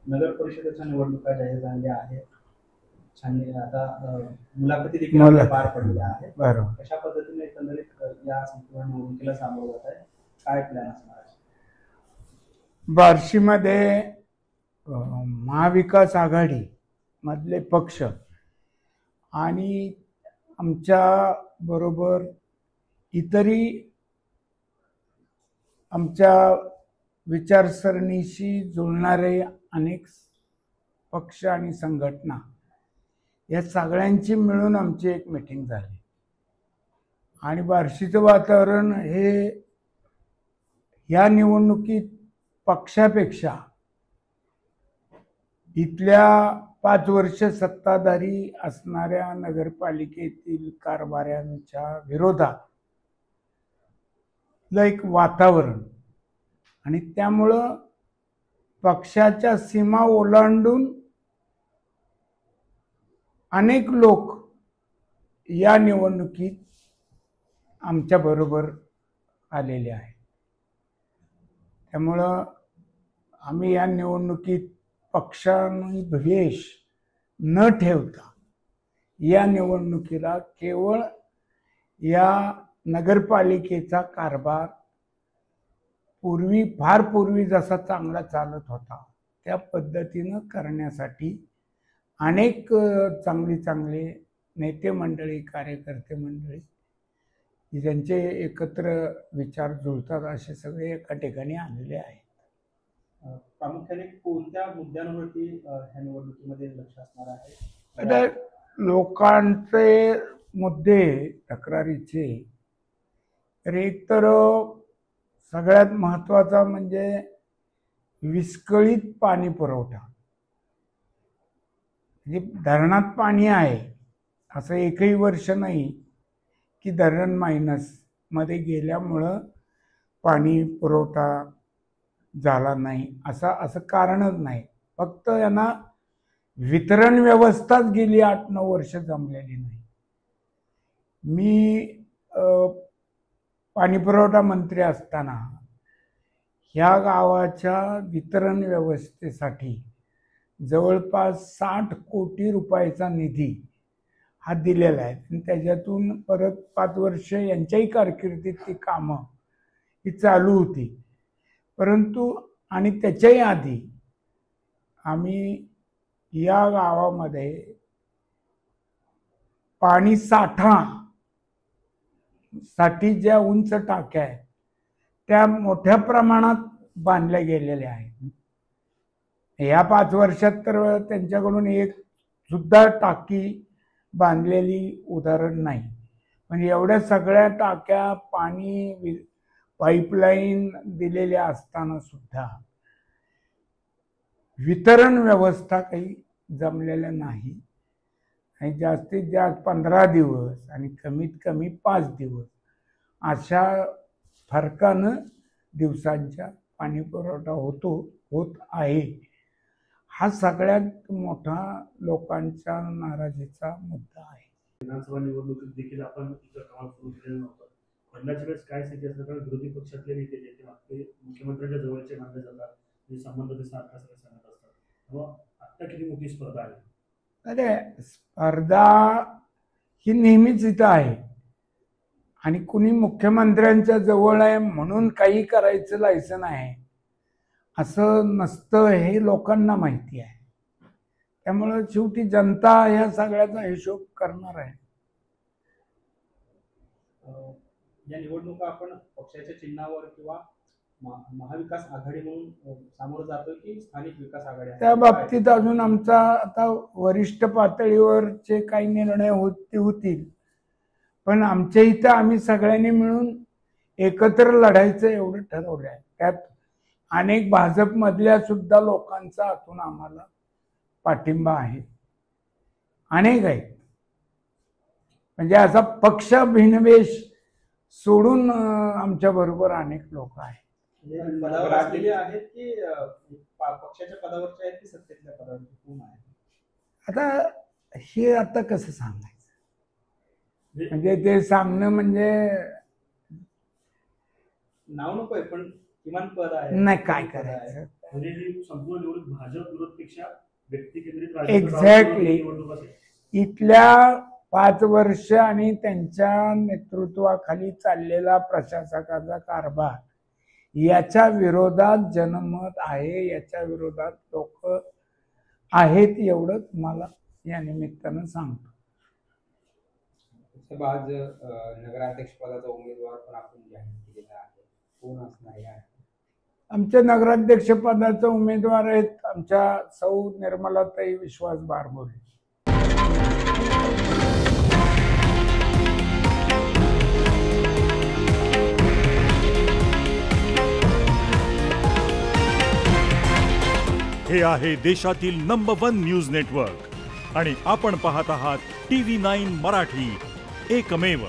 नगर परिषदेच्या निवडणुका जाहीर झालेल्या आहेत. छान आता मुलाखती देखील आपल्या पार पडलेल्या आहेत. बरोबर. कशा पद्धतीने एकंदरीत या संपूर्ण निवडणुकीला सामोरं जात आहे, काय प्लॅन असणार आहे? बार्शीमध्ये महाविकास आघाडी मधले पक्ष आणि आमच्या बरोबर इतरही आमच्या विचारसरणीशी जुळणारे अनेक पक्ष आणि संघटना या सगळ्यांची मिळून आमची एक मीटिंग झाली आणि बार्शीचं वातावरण हे या निवडणुकीत पक्षापेक्षा इथल्या 5 वर्ष सत्ताधारी असणाऱ्या नगरपालिकेतील कारभाऱ्यांच्या विरोधात एक वातावरण आणि त्यामुळं पक्षाच्या सीमा ओलांडून अनेक लोक या निवडणुकीत आमच्या बरोबर आलेले आहेत. त्यामुळं आम्ही या निवडणुकीत पक्षांनी द्वेष न ठेवता या निवडणुकीला केवळ या नगरपालिकेचा कारभार फार पूर्वी जसा चांगला चालत होता त्या पद्धतीनं करण्यासाठी अनेक चांगले नेते मंडळी, कार्यकर्ते मंडळी ज्यांचे एकत्र विचार जुळतात असे सगळे एका ठिकाणी आलेले आहेत. प्रामुख्याने कोणत्या मुद्द्यांवरती ह्या निवडणुकीमध्ये लक्ष असणार आहे? आता लोकांचे मुद्दे तक्रारीचे तर एक तर सगळ्यात महत्त्वाचा म्हणजे विस्कळीत पाणी पुरवठा. म्हणजे धरणात पाणी आहे असं एकही वर्ष नाही की धरण मायनस मध्ये गेल्यामुळं पाणी पुरवठा झाला नाही असं कारणच नाही. फक्त यांना वितरण व्यवस्थाच गेली 8-9 वर्ष जमलेली नाही. मी पाणीपुरवठा मंत्री असताना ह्या गावाच्या वितरण व्यवस्थेसाठी जवळपास 60 कोटी रुपयाचा निधी हा दिलेला आहे आणि त्याच्यातून परत 5 वर्ष यांच्याही कारकिर्दीत ती कामं ही चालू होती. परंतु आणि त्याच्याही आधी आम्ही या गावामध्ये पाणी साठा साठी ज्या उंच टाक्या आहेत त्या मोठ्या प्रमाणात बांधल्या गेलेल्या आहेत. या 5 वर्षात तर त्यांच्याकडून एक सुद्धा टाकी बांधलेली उदाहरण नाही. पण एवढ्या सगळ्या टाक्या, पाणी, पाईपलाईन दिलेल्या असताना सुद्धा वितरण व्यवस्था काही जमलेल्या नाही आणि जास्तीत जास्त 15 दिवस आणि कमीत कमी 5 दिवस अशा फरकानं दिवसांच्या पाणी पुरवठा होत आहे. हा सगळ्यात मोठा लोकांच्या नाराजीचा मुद्दा आहे. विधानसभा निवडणुकीत देखील आपण काम सुरू केलेलं नव्हतं. पहिल्याच्या वेळेस काय स्थिती असतं, कारण विरोधी पक्षातले नेते जे ते मुख्यमंत्र्यांच्या जवळचे मानले जातात, जे संबंध ते सारखा सगळे सांगत असतात. तेव्हा आता किती मोठी स्पर्धा आहे? अरे स्पर्धा ही नेहमीच इथं आहे आणि कुणी मुख्यमंत्र्यांच्या जवळ आहे म्हणून काही करायचं लायसन आहे असं नसतं हे लोकांना माहिती आहे. त्यामुळे शेवटी जनता ह्या सगळ्याचा हिशोब करणार आहे. या निवडणुका आपण पक्षाच्या चिन्हावर किंवा महाविकास आघाडी म्हणून सामोरं जातोय की स्थानिक विकास आघाडी? त्या बाबतीत अजून आमचा आता वरिष्ठ पातळीवरचे काही निर्णय होतील. पण आमच्या इथं आम्ही सगळ्यांनी मिळून एकत्र लढायचं एवढं ठरवलं आहे. त्यात अनेक भाजपमधल्या सुद्धा लोकांचा आतून आम्हाला पाठिंबा आहे, अनेक आहेत. म्हणजे असा पक्ष भिनवेश सोडून आमच्या बरोबर अनेक लोक आहेत. पदावर असलेले आहेत की पक्षाच्या पदावरचे आहेत की सत्तेच्या पदावरचे कोण आहे? आता हे आता कसं सांगायचं, म्हणजे ते सांगणं म्हणजे नाव नकोय पण किमान पद आहे. नाही काय करायचं. म्हणजे संपूर्ण निवडणूक भाजप विरोध पेक्षा व्यक्तिकेंद्रित Exactly. निवडणूक असेल. इथल्या 5 वर्ष आणि त्यांच्या नेतृत्वाखाली चाललेला प्रशासकाचा कारभार याच्या विरोधात जनमत आहे, याच्या विरोधात लोक आहेत, एवढंच मला या निमित्तानं सांगतो. साहेब, आज नगराध्यक्ष पदाचा उमेदवार पण आपण जाहीर केलेला आहे, कोण असणार आहे? आमच्या नगराध्यक्ष पदाचे उमेदवार आहेत आमच्या सौ निर्मलाताई विश्वास बारबोले. हे आहे देशातील नंबर 1 न्यूज नेटवर्क आणि आपण पाहत आहात TV9 मराठी, एकमेव.